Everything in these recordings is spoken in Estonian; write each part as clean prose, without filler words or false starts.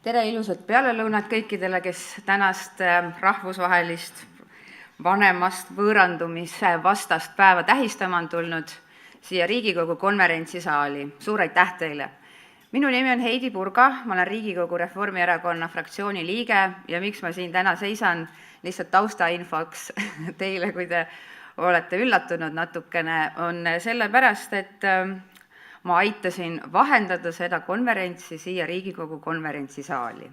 Tere ilusat pealelõunat kõikidele, kes tänast rahvusvahelist vanemast võõrandumise vastast päeva tähistama on tulnud siia Riigikogu konverentsisaali. Suur aitäh teile! Minu nimi on Heidi Purga, ma olen Riigikogu Reformierakonna fraktsiooni liige ja miks ma siin täna seisan lihtsalt taustainfoks teile, kui te olete üllatunud natukene, on sellepärast, et ma aitasin vahendada seda konverentsi siia Riigikogu konverentsisaali.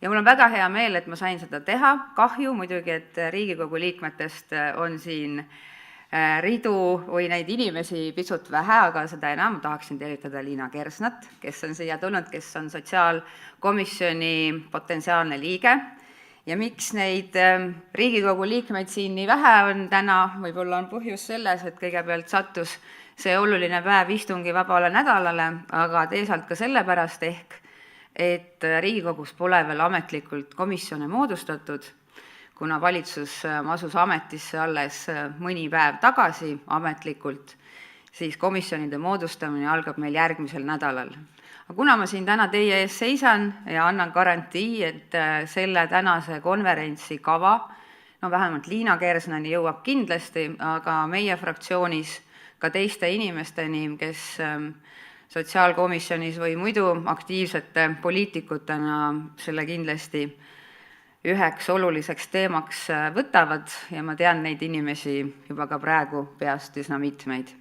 Ja mul on väga hea meel, et ma sain seda teha. Kahju muidugi, et Riigikogu liikmetest on siin ridu või neid inimesi pisut vähe, aga seda enam tahaksin tervitada Liina Kersnat, kes on siia tulnud, kes on sotsiaalkomisjoni potentsiaalne liige. Ja miks neid Riigikogu liikmeid siin nii vähe on täna, võib-olla on põhjus selles, et kõigepealt sattus see oluline päev istungivabale nädalale, aga teisalt ka sellepärast ehk, et Riigikogus pole veel ametlikult komisjone moodustatud, kuna valitsus asus ametisse alles mõni päev tagasi ametlikult, siis komisjonide moodustamine algab meil järgmisel nädalal. Aga kuna ma siin täna teie ees seisan ja annan garantii, et selle tänase konverentsi kava, vähemalt Liina Kersnani jõuab kindlasti, aga meie fraktsioonis ka teiste inimesteni, kes sotsiaalkomisjonis või muidu aktiivsete poliitikutena selle kindlasti üheks oluliseks teemaks võtavad ja ma tean neid inimesi juba ka praegu peast üsna mitmeid.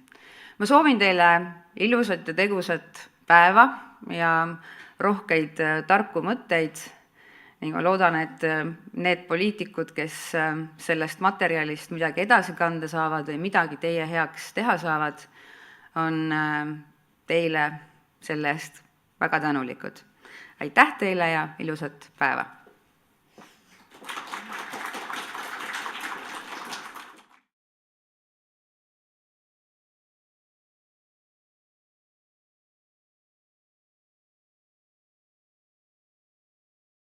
Ma soovin teile ilusat ja tegusat päeva ja rohkeid tarku mõtteid ning ma loodan, et need poliitikud, kes sellest materjalist midagi edasi kanda saavad või midagi teie heaks teha saavad, on teile selle eest väga tänulikud. Aitäh teile ja ilusat päeva!